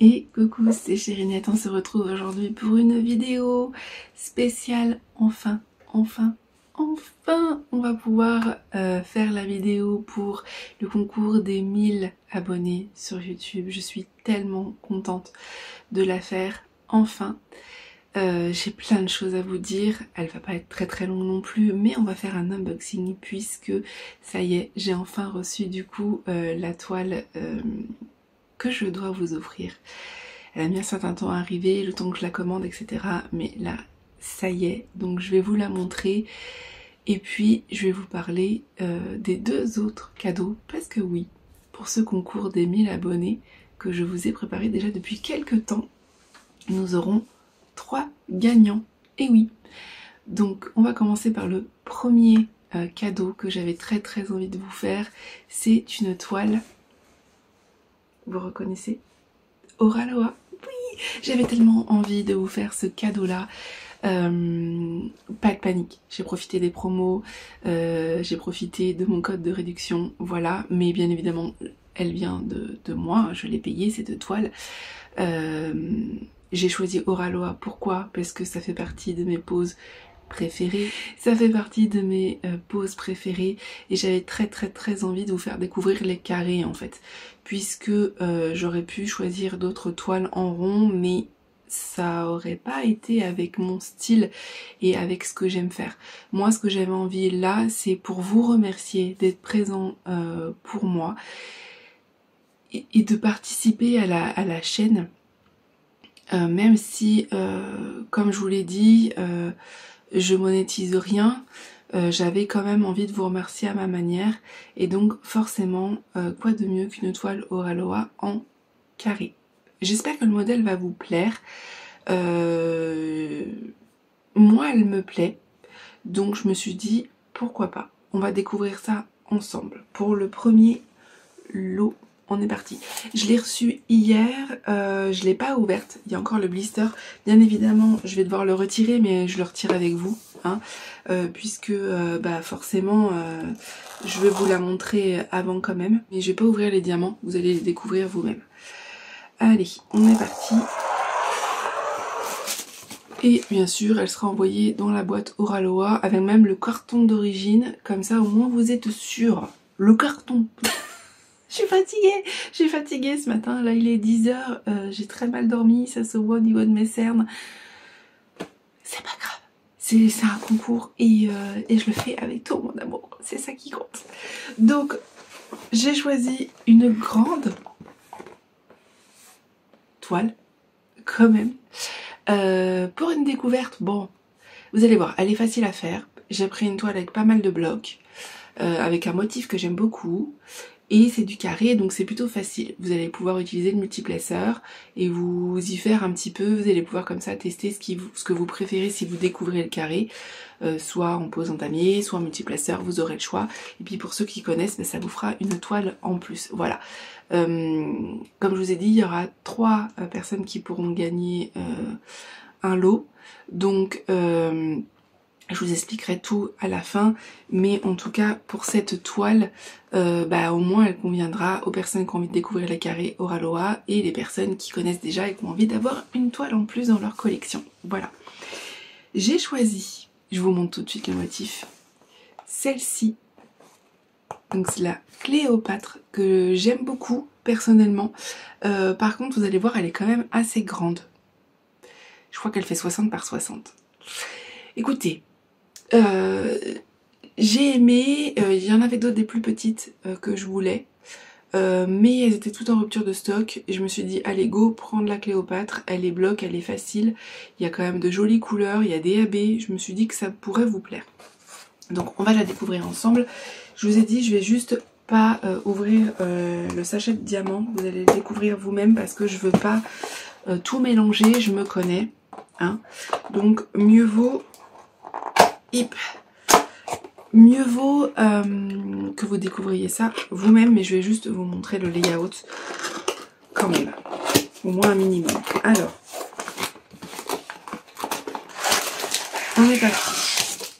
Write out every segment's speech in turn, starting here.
Et coucou, c'est Chérinette, on se retrouve aujourd'hui pour une vidéo spéciale. Enfin, on va pouvoir faire la vidéo pour le concours des 1000 abonnés sur YouTube. Je suis tellement contente de la faire, enfin. J'ai plein de choses à vous dire, elle va pas être très longue non plus, mais on va faire un unboxing puisque ça y est, j'ai enfin reçu du coup la toile que je dois vous offrir. Elle a mis un certain temps à arriver, le temps que je la commande, etc. Mais là, ça y est, donc je vais vous la montrer. Et puis, je vais vous parler des deux autres cadeaux, parce que oui, pour ce concours des 1000 abonnés que je vous ai préparé déjà depuis quelques temps, nous aurons 3 gagnants. Et oui, donc on va commencer par le premier cadeau que j'avais très envie de vous faire. C'est une toile, vous reconnaissez, Oraloa. Oui, j'avais tellement envie de vous faire ce cadeau-là. Pas de panique, j'ai profité des promos, j'ai profité de mon code de réduction, voilà. Mais bien évidemment, elle vient de moi, je l'ai payée, ces deux toiles. J'ai choisi Oraloa, pourquoi? Parce que ça fait partie de mes poses préférées. Ça fait partie de mes poses préférées et j'avais très envie de vous faire découvrir les carrés en fait, puisque j'aurais pu choisir d'autres toiles en rond, mais ça aurait pas été avec mon style et avec ce que j'aime faire. Moi, ce que j'avais envie là, c'est pour vous remercier d'être présent pour moi et de participer à la chaîne, même si, comme je vous l'ai dit, je monétise rien, j'avais quand même envie de vous remercier à ma manière, et donc forcément, quoi de mieux qu'une toile Oraloa en carré. J'espère que le modèle va vous plaire. Moi, elle me plaît, donc je me suis dit, pourquoi pas. On va découvrir ça ensemble. Pour le premier lot, on est parti. Je l'ai reçue hier, je l'ai pas ouverte, il y a encore le blister. Bien évidemment, je vais devoir le retirer, mais je le retire avec vous, hein, puisque bah forcément, je vais vous la montrer avant quand même. Mais je vais pas ouvrir les diamants, vous allez les découvrir vous-même. Allez, on est parti. Et bien sûr, elle sera envoyée dans la boîte Oraloa, avec même le carton d'origine, comme ça au moins vous êtes sûr. Le carton. Je suis fatiguée ce matin, là il est 10h, j'ai très mal dormi, ça se voit au niveau de mes cernes. C'est pas grave, c'est un concours et je le fais avec tout mon amour, c'est ça qui compte. Donc j'ai choisi une grande toile, quand même, pour une découverte. Bon, vous allez voir, elle est facile à faire. J'ai pris une toile avec pas mal de blocs, avec un motif que j'aime beaucoup. Et c'est du carré, donc c'est plutôt facile. Vous allez pouvoir utiliser le multiplaceur et vous y faire un petit peu. Vous allez pouvoir comme ça tester ce que vous préférez si vous découvrez le carré. Soit en pose en damier, soit en multiplaceur, vous aurez le choix. Et puis pour ceux qui connaissent, ben, ça vous fera une toile en plus. Voilà. Comme je vous ai dit, il y aura 3 personnes qui pourront gagner un lot. Donc je vous expliquerai tout à la fin, mais en tout cas pour cette toile, bah, au moins elle conviendra aux personnes qui ont envie de découvrir les carrés Oraloa et les personnes qui connaissent déjà et qui ont envie d'avoir une toile en plus dans leur collection. Voilà. J'ai choisi, je vous montre tout de suite le motif, celle-ci. Donc c'est la Cléopâtre que j'aime beaucoup personnellement. Par contre vous allez voir, elle est quand même assez grande. Je crois qu'elle fait 60 par 60. Écoutez, j'ai aimé, il y en avait d'autres des plus petites que je voulais, mais elles étaient toutes en rupture de stock et je me suis dit allez go, prendre la Cléopâtre, elle est bloc, elle est facile, il y a quand même de jolies couleurs, il y a des AB, je me suis dit que ça pourrait vous plaire. Donc on va la découvrir ensemble. Je vous ai dit, je vais juste pas ouvrir le sachet de diamants, vous allez le découvrir vous-même parce que je veux pas tout mélanger, je me connais, hein. Donc mieux vaut... Mieux vaut que vous découvriez ça vous-même, mais je vais juste vous montrer le layout quand même, au moins un minimum. Alors, on est parti.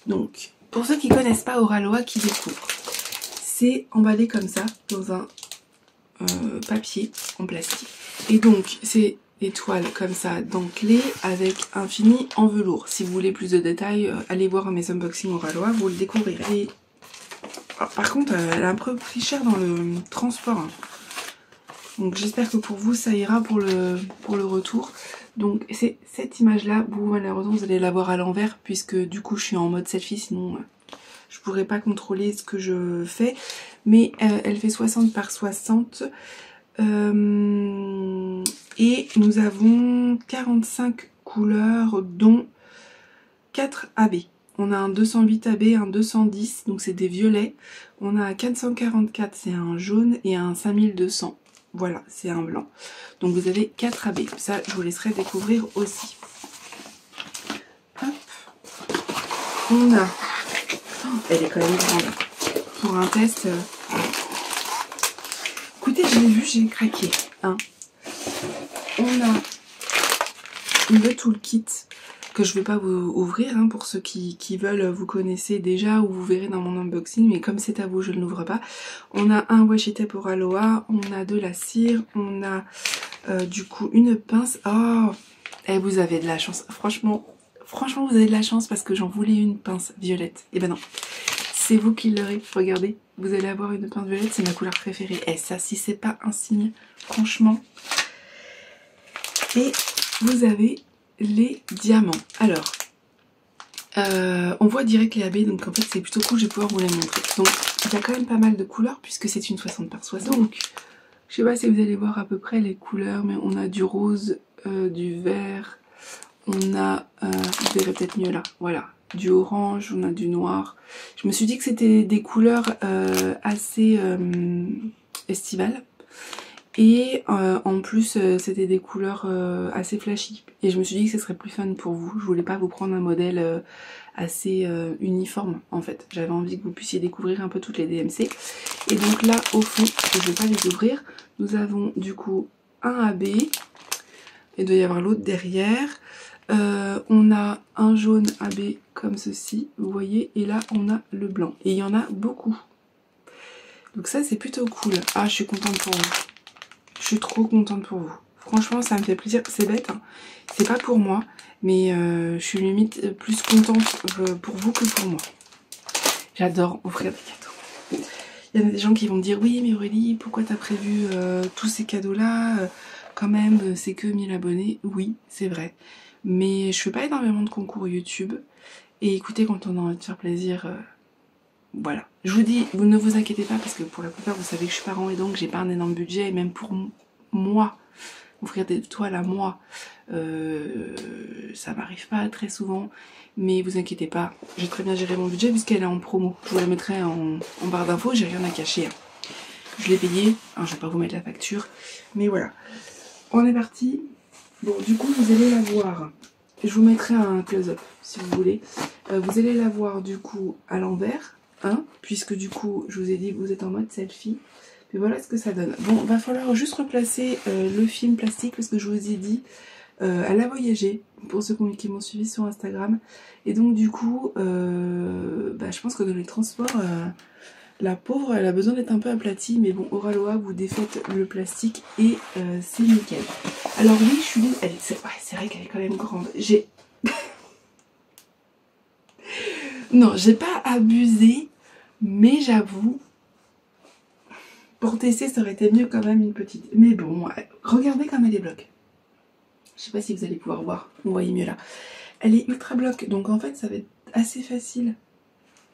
Donc, pour ceux qui ne connaissent pas Oraloa, qui découvrent, c'est emballé comme ça dans un papier en plastique. Et donc c'est des toiles comme ça dentelées avec un fini en velours. Si vous voulez plus de détails, allez voir mes unboxings Oralois, vous le découvrirez. Alors, par contre, elle a un peu pris cher dans le transport. Hein. Donc j'espère que pour vous ça ira pour le retour. Donc c'est cette image là, vous malheureusement vous allez la voir à l'envers puisque du coup je suis en mode selfie, sinon je pourrais pas contrôler ce que je fais. Mais elle fait 60 par 60 et nous avons 45 couleurs dont 4 AB. On a un 208 AB, un 210, donc c'est des violets. On a un 444, c'est un jaune et un 5200. Voilà, c'est un blanc. Donc vous avez 4 AB. Ça, je vous laisserai découvrir aussi. Hop. On a... Oh, elle est quand même grande. Pour un test... Écoutez, je l'ai vu, j'ai craqué. Hein. On a le toolkit que je ne vais pas vous ouvrir. Hein, pour ceux qui veulent, vous connaissez déjà ou vous verrez dans mon unboxing. Mais comme c'est à vous, je ne l'ouvre pas. On a un washi tape Oralois. On a de la cire. On a du coup une pince. Oh, et vous avez de la chance. Franchement, vous avez de la chance parce que j'en voulais une pince violette. Et ben non. C'est vous qui l'aurez, regardez, vous allez avoir une pince violette, c'est ma couleur préférée. Et ça, si c'est pas un signe, franchement. Et vous avez les diamants. Alors, on voit direct les AB, donc en fait c'est plutôt cool, je vais pouvoir vous les montrer. Donc, il y a quand même pas mal de couleurs puisque c'est une 60 par 60. Donc, je sais pas si vous allez voir à peu près les couleurs, mais on a du rose, du vert, on a, vous verrez peut-être mieux là, voilà. Du orange, on a du noir. Je me suis dit que c'était des couleurs assez estivales. Et en plus, c'était des couleurs assez flashy. Et je me suis dit que ce serait plus fun pour vous. Je voulais pas vous prendre un modèle assez uniforme en fait. J'avais envie que vous puissiez découvrir un peu toutes les DMC. Et donc là, au fond, je vais pas les ouvrir. Nous avons du coup un AB. Il doit y avoir l'autre derrière. On a un jaune AB comme ceci, vous voyez, et là on a le blanc. Et il y en a beaucoup. Donc ça c'est plutôt cool. Ah, je suis contente pour vous. Je suis trop contente pour vous. Franchement, ça me fait plaisir. C'est bête, hein. C'est pas pour moi, mais je suis limite plus contente pour vous que pour moi. J'adore offrir des cadeaux. Il y en a des gens qui vont me dire, oui mais Aurélie, pourquoi t'as prévu tous ces cadeaux-là quand même, c'est que 1000 abonnés. Oui, c'est vrai. Mais je fais pas énormément de concours YouTube. Et écoutez, quand on a envie de faire plaisir, voilà. Je vous dis, vous ne vous inquiétez pas, parce que pour la plupart, vous savez que je suis parent et donc j'ai pas un énorme budget. Et même pour moi, offrir des toiles à moi, ça m'arrive pas très souvent. Mais vous inquiétez pas, j'ai très bien géré mon budget puisqu'elle est en promo. Je vous la mettrai en barre d'infos, j'ai rien à cacher. Hein. Je l'ai payé, hein, je vais pas vous mettre la facture. Mais voilà. On est parti. Bon, du coup, vous allez la voir. Je vous mettrai un close-up, si vous voulez. Vous allez la voir, du coup, à l'envers. Hein, puisque, du coup, je vous ai dit que vous êtes en mode selfie. Mais voilà ce que ça donne. Bon, va falloir juste replacer le film plastique, parce que je vous ai dit, elle a voyagé, pour ceux qui m'ont suivi sur Instagram. Et donc, du coup, je pense que dans les transports... la pauvre, elle a besoin d'être un peu aplatie, mais bon, Oralois, vous défaites le plastique et c'est nickel. Alors oui, je suis... c'est vrai qu'elle est quand même grande. Non, j'ai pas abusé, mais j'avoue, pour tester, ça aurait été mieux quand même une petite. Mais bon, regardez comme elle est bloc. Je sais pas si vous allez pouvoir voir, vous voyez mieux là. Elle est ultra bloc, donc en fait, ça va être assez facile.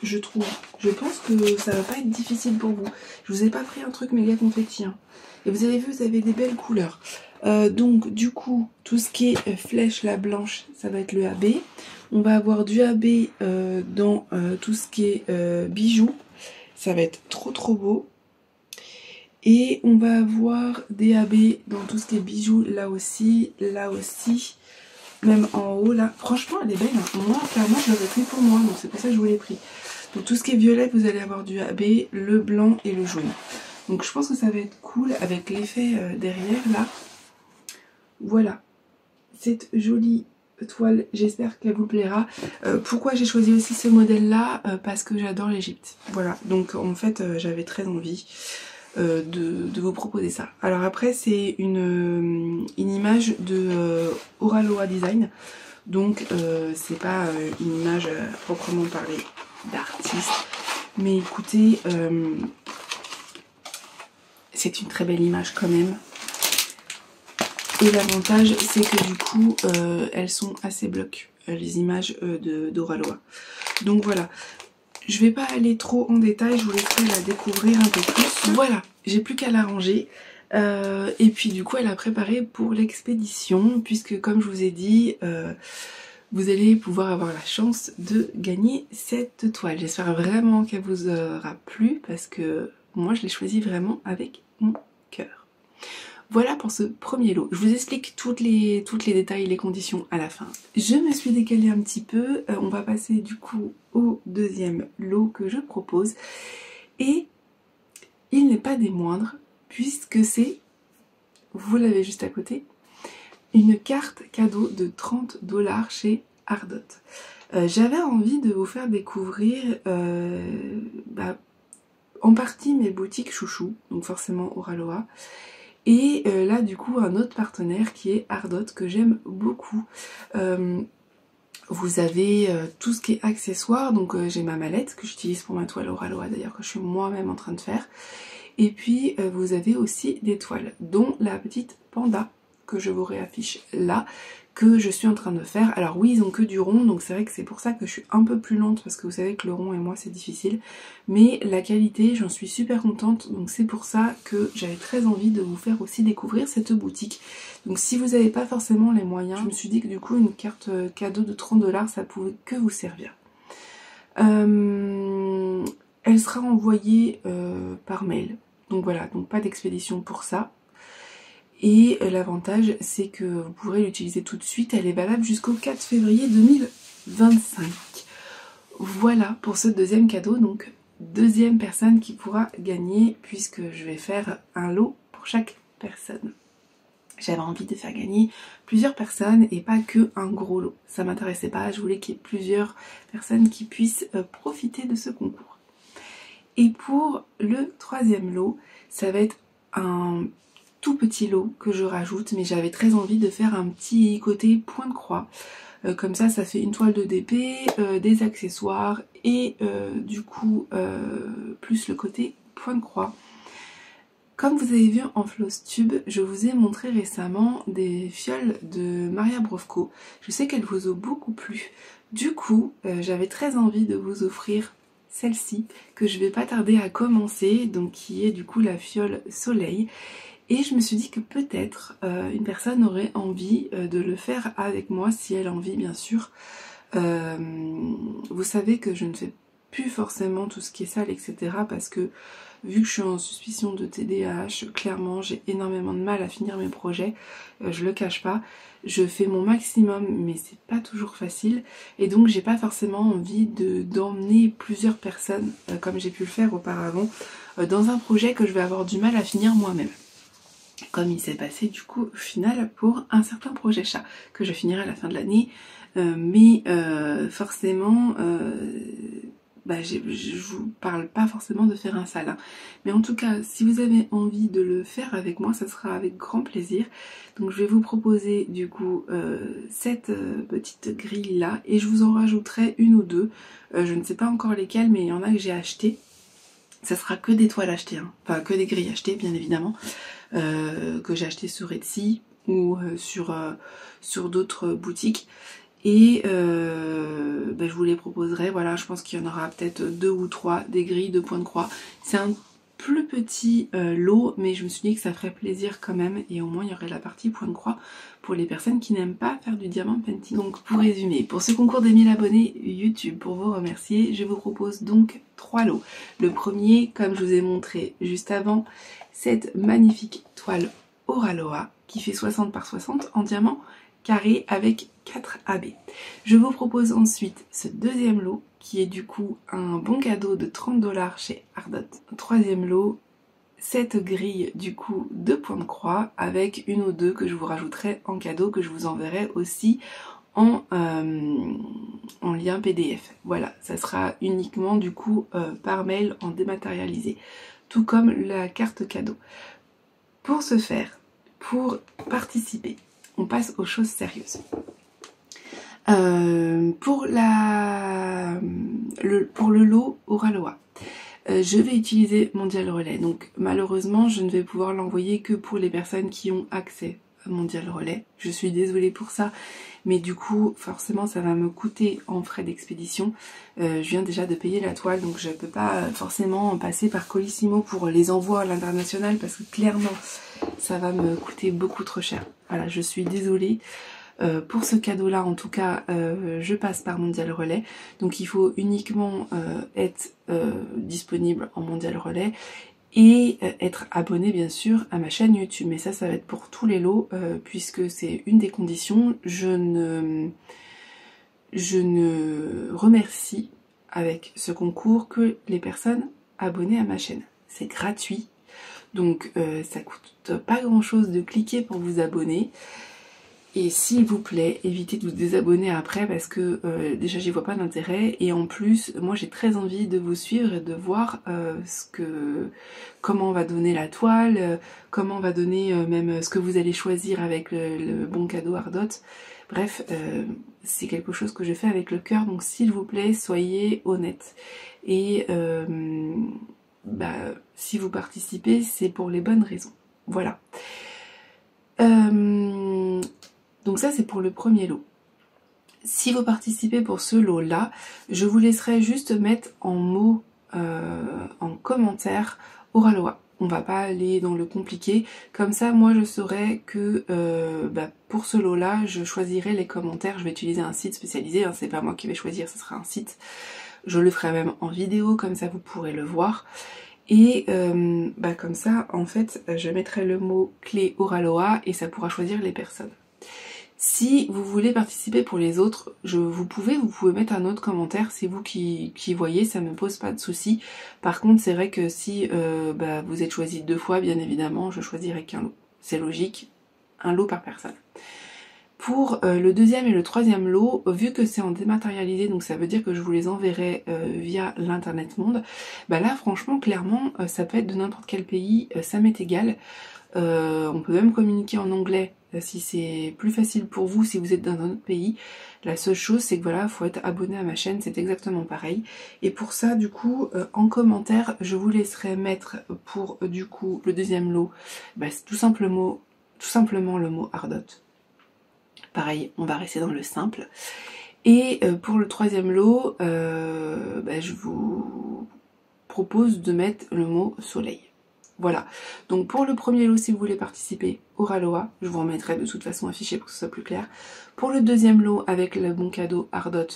Je trouve. Je pense que ça va pas être difficile pour vous. Je vous ai pas pris un truc méga confetti. Hein. Et vous avez vu, vous avez des belles couleurs. Donc du coup, tout ce qui est flèche, la blanche, ça va être le AB. On va avoir du AB dans tout ce qui est bijoux. Ça va être trop beau. Et on va avoir des AB dans tout ce qui est bijoux, là aussi, même en haut là. Franchement, elle est belle. Hein. Moi, clairement, je l'aurais pris pour moi, donc c'est pour ça que je vous l'ai pris. Donc tout ce qui est violet, vous allez avoir du AB, le blanc et le jaune. Donc je pense que ça va être cool avec l'effet derrière là. Voilà, cette jolie toile, j'espère qu'elle vous plaira. Pourquoi j'ai choisi aussi ce modèle là? Parce que j'adore l'Égypte. Voilà, donc en fait j'avais très envie. de vous proposer ça. Alors après c'est une image de Oraloa Design, donc c'est pas une image proprement parlée d'artiste, mais écoutez, c'est une très belle image quand même. Et l'avantage c'est que du coup elles sont assez blocs, les images d'Oraloa. Donc voilà, je vais pas aller trop en détail, je vous laisserai la découvrir un peu plus. Voilà, j'ai plus qu'à la ranger. Et puis du coup elle a préparé pour l'expédition, puisque comme je vous ai dit, vous allez pouvoir avoir la chance de gagner cette toile. J'espère vraiment qu'elle vous aura plu, parce que moi je l'ai choisie vraiment avec mon cœur. Voilà pour ce premier lot. Je vous explique toutes les détails, les conditions à la fin. Je me suis décalée un petit peu. On va passer du coup au deuxième lot que je propose. Et il n'est pas des moindres, puisque c'est, vous l'avez juste à côté, une carte cadeau de 30 $ chez Ardot. J'avais envie de vous faire découvrir en partie mes boutiques chouchous, donc forcément Oraloa. Et là du coup un autre partenaire qui est Ardot, que j'aime beaucoup. Vous avez tout ce qui est accessoires, donc j'ai ma mallette que j'utilise pour ma toile Oraloa d'ailleurs, que je suis moi-même en train de faire. Et puis vous avez aussi des toiles, dont la petite panda que je vous réaffiche là, que je suis en train de faire. Alors oui, ils ont que du rond, donc c'est vrai que c'est pour ça que je suis un peu plus lente, parce que vous savez que le rond et moi c'est difficile, mais la qualité, j'en suis super contente, donc c'est pour ça que j'avais très envie de vous faire aussi découvrir cette boutique. Donc si vous n'avez pas forcément les moyens, je me suis dit que du coup une carte cadeau de 30 $, ça pouvait que vous servir. Elle sera envoyée par mail, donc voilà, donc pas d'expédition pour ça. Et l'avantage c'est que vous pourrez l'utiliser tout de suite, elle est valable jusqu'au 4 février 2025. Voilà pour ce deuxième cadeau, donc deuxième personne qui pourra gagner, puisque je vais faire un lot pour chaque personne. J'avais envie de faire gagner plusieurs personnes et pas que un gros lot, ça m'intéressait pas, je voulais qu'il y ait plusieurs personnes qui puissent profiter de ce concours. Et pour le troisième lot, ça va être un tout petit lot que je rajoute, mais j'avais très envie de faire un petit côté point de croix. Comme ça fait une toile de DP, des accessoires et du coup plus le côté point de croix. Comme vous avez vu en Flosstube, je vous ai montré récemment des fioles de Maria Brovko. Je sais qu'elles vous ont beaucoup plu. Du coup, j'avais très envie de vous offrir celle-ci, que je vais pas tarder à commencer, donc qui est du coup la fiole Soleil. Et je me suis dit que peut-être une personne aurait envie de le faire avec moi, si elle a envie bien sûr. Vous savez que je ne fais plus forcément tout ce qui est sale, etc. parce que vu que je suis en suspicion de TDAH, clairement j'ai énormément de mal à finir mes projets, je le cache pas. Je fais mon maximum mais c'est pas toujours facile, et donc j'ai pas forcément envie d'emmener plusieurs personnes comme j'ai pu le faire auparavant dans un projet que je vais avoir du mal à finir moi-même. Comme il s'est passé du coup au final pour un certain projet chat que je finirai à la fin de l'année, mais forcément je vous parle pas forcément de faire un sale, mais en tout cas si vous avez envie de le faire avec moi, ça sera avec grand plaisir. Donc je vais vous proposer du coup cette petite grille là, et je vous en rajouterai une ou deux, je ne sais pas encore lesquelles, mais il y en a que j'ai acheté. Ça sera que des toiles achetées, hein. Enfin que des grilles achetées bien évidemment, que j'ai acheté sur Etsy ou sur d'autres boutiques. Et je vous les proposerai. Voilà, je pense qu'il y en aura peut-être 2 ou 3 des grilles de point de croix. C'est un plus petit lot, mais je me suis dit que ça ferait plaisir quand même, et au moins il y aurait la partie point de croix pour les personnes qui n'aiment pas faire du diamant painting. Donc pour résumer, pour ce concours des 1000 abonnés YouTube, pour vous remercier, je vous propose donc 3 lots. Le premier, comme je vous ai montré juste avant, cette magnifique toile Oraloa qui fait 60 par 60 en diamant carré avec 4 AB. Je vous propose ensuite ce deuxième lot qui est du coup un bon cadeau de 30 $ chez Ardot. Troisième lot, cette grille du coup de point de croix avec une ou deux que je vous rajouterai en cadeau, que je vous enverrai aussi en lien PDF. Voilà, ça sera uniquement du coup par mail en dématérialisé. tout comme la carte cadeau. Pour ce faire, pour participer, on passe aux choses sérieuses. Pour le lot Oraloa, je vais utiliser Mondial Relais. Donc malheureusement, je ne vais pouvoir l'envoyer que pour les personnes qui ont accès à Mondial Relais. Je suis désolée pour ça, mais du coup, forcément, ça va me coûter en frais d'expédition. Je viens déjà de payer la toile, donc je ne peux pas forcément passer par Colissimo pour les envois à l'international, parce que clairement, ça va me coûter beaucoup trop cher. Voilà, je suis désolée. Pour ce cadeau-là, en tout cas, je passe par Mondial Relais. Donc il faut uniquement être disponible en Mondial Relais et être abonné, bien sûr, à ma chaîne YouTube. Mais ça va être pour tous les lots, puisque c'est une des conditions. Je ne remercie avec ce concours que les personnes abonnées à ma chaîne. C'est gratuit, donc ça coûte pas grand-chose de cliquer pour vous abonner. Et s'il vous plaît, évitez de vous désabonner après parce que déjà j'y vois pas d'intérêt et en plus moi j'ai très envie de vous suivre et de voir comment on va donner la toile, comment on va donner même ce que vous allez choisir avec le bon cadeau Ardot. Bref, c'est quelque chose que je fais avec le cœur, donc s'il vous plaît soyez honnête. Et si vous participez, c'est pour les bonnes raisons. Voilà. Donc ça c'est pour le premier lot. Si vous participez pour ce lot là, je vous laisserai juste mettre en mots, en commentaire Oraloa. On va pas aller dans le compliqué. Comme ça moi je saurai que pour ce lot là je choisirai les commentaires. Je vais utiliser un site spécialisé, hein, c'est pas moi qui vais choisir, ce sera un site. Je le ferai même en vidéo, comme ça vous pourrez le voir. Et comme ça en fait je mettrai le mot clé Oraloa et ça pourra choisir les personnes. Si vous voulez participer pour les autres, vous pouvez mettre un autre commentaire, c'est vous qui voyez, ça me pose pas de soucis. Par contre c'est vrai que si vous êtes choisi 2 fois, bien évidemment je choisirai qu'un lot. C'est logique, un lot par personne. Pour le deuxième et le troisième lot, vu que c'est en dématérialisé, donc ça veut dire que je vous les enverrai via l'internet monde, là franchement clairement ça peut être de n'importe quel pays, ça m'est égal. On peut même communiquer en anglais si c'est plus facile pour vous si vous êtes dans un autre pays. La seule chose c'est que voilà, faut être abonné à ma chaîne, c'est exactement pareil. Et pour ça du coup en commentaire je vous laisserai mettre pour du coup le deuxième lot tout simplement le mot Ardot. Pareil, on va rester dans le simple. Et pour le troisième lot, je vous propose de mettre le mot soleil. Voilà, donc pour le premier lot, si vous voulez participer, Oraloa, je vous remettrai de toute façon affiché pour que ce soit plus clair. Pour le deuxième lot, avec le bon cadeau Ardot,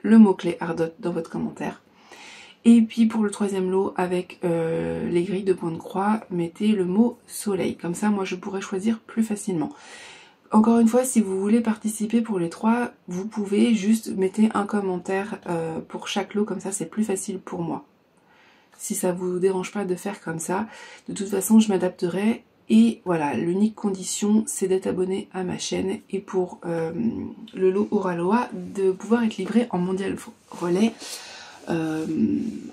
le mot-clé Ardot dans votre commentaire. Et puis pour le troisième lot, avec les grilles de point de croix, mettez le mot soleil. Comme ça, moi, je pourrais choisir plus facilement. Encore une fois, si vous voulez participer pour les 3, vous pouvez juste mettre un commentaire pour chaque lot, comme ça c'est plus facile pour moi. Si ça vous dérange pas de faire comme ça, de toute façon je m'adapterai. Et voilà, l'unique condition c'est d'être abonné à ma chaîne et pour le lot Oraloa de pouvoir être livré en Mondial Relais,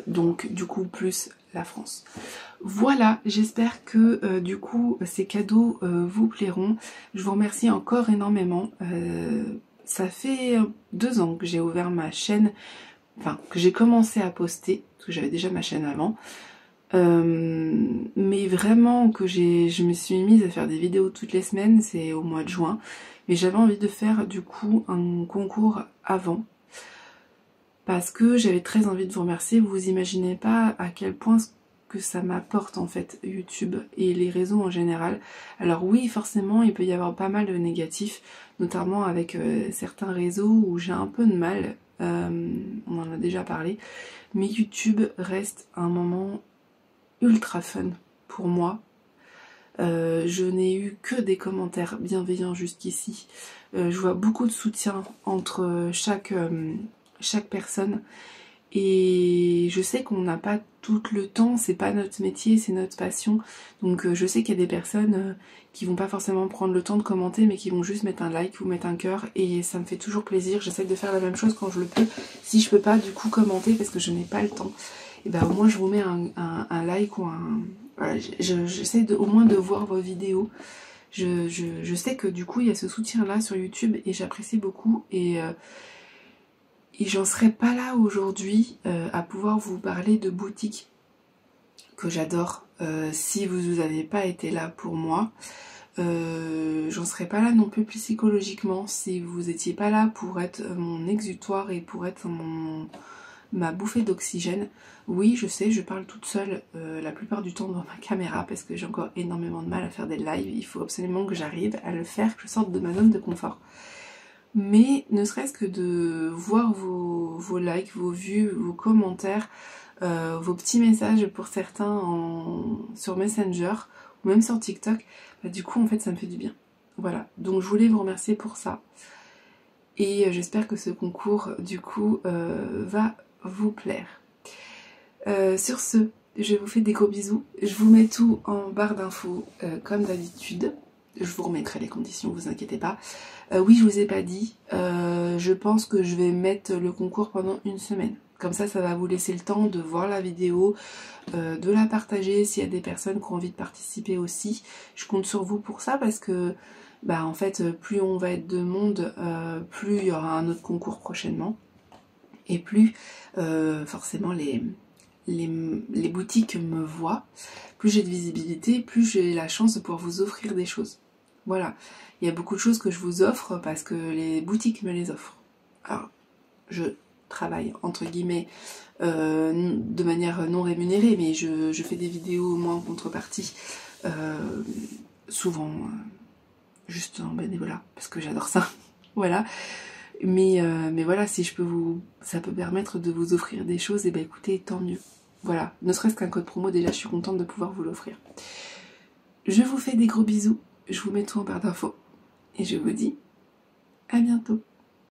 donc du coup plus la France. Voilà, j'espère que du coup ces cadeaux vous plairont. Je vous remercie encore énormément. Ça fait 2 ans que j'ai ouvert ma chaîne, enfin que j'ai commencé à poster, parce que j'avais déjà ma chaîne avant. Mais vraiment que je me suis mise à faire des vidéos toutes les semaines, c'est au mois de juin. Mais j'avais envie de faire du coup un concours avant. Parce que j'avais très envie de vous remercier. Vous imaginez pas à quel point que ça m'apporte en fait YouTube et les réseaux en général. Alors oui, forcément il peut y avoir pas mal de négatifs, notamment avec certains réseaux où j'ai un peu de mal, on en a déjà parlé, mais YouTube reste un moment ultra fun pour moi. Je n'ai eu que des commentaires bienveillants jusqu'ici. Je vois beaucoup de soutien entre chaque personne. Et je sais qu'on n'a pas tout le temps, c'est pas notre métier, c'est notre passion. Donc je sais qu'il y a des personnes qui vont pas forcément prendre le temps de commenter, mais qui vont juste mettre un like ou mettre un cœur. Et ça me fait toujours plaisir, j'essaie de faire la même chose quand je le peux. Si je peux pas du coup commenter parce que je n'ai pas le temps. et ben au moins je vous mets un like ou un... Voilà, j'essaie au moins de voir vos vidéos. Je sais que du coup il y a ce soutien là sur YouTube et j'apprécie beaucoup et j'en serais pas là aujourd'hui à pouvoir vous parler de boutiques que j'adore si vous n'avez pas été là pour moi. J'en serais pas là non plus psychologiquement si vous étiez pas là pour être mon exutoire et pour être ma bouffée d'oxygène. Oui, je sais, je parle toute seule la plupart du temps devant ma caméra parce que j'ai encore énormément de mal à faire des lives. Il faut absolument que j'arrive à le faire, que je sorte de ma zone de confort. Mais ne serait-ce que de voir vos likes, vos vues, vos commentaires, vos petits messages pour certains sur Messenger ou même sur TikTok, bah, du coup en fait ça me fait du bien. Voilà, donc je voulais vous remercier pour ça. Et j'espère que ce concours du coup va vous plaire. Sur ce, je vous fais des gros bisous. Je vous mets tout en barre d'infos comme d'habitude. Je vous remettrai les conditions, vous inquiétez pas. Oui, je vous ai pas dit, je pense que je vais mettre le concours pendant une semaine. Comme ça va vous laisser le temps de voir la vidéo, de la partager s'il y a des personnes qui ont envie de participer aussi. Je compte sur vous pour ça parce que, bah en fait, plus on va être de monde, plus il y aura un autre concours prochainement. Et plus, forcément, les boutiques me voient, plus j'ai de visibilité, plus j'ai la chance de pouvoir vous offrir des choses. Voilà, il y a beaucoup de choses que je vous offre parce que les boutiques me les offrent. Alors, je travaille entre guillemets de manière non rémunérée, mais je fais des vidéos moi en contrepartie, souvent juste en bénévolat, parce que j'adore ça. Voilà. Mais voilà, si je peux ça peut permettre de vous offrir des choses, et ben écoutez, tant mieux. Voilà, ne serait-ce qu'un code promo, déjà je suis contente de pouvoir vous l'offrir. Je vous fais des gros bisous, je vous mets tout en barre d'infos, et je vous dis à bientôt.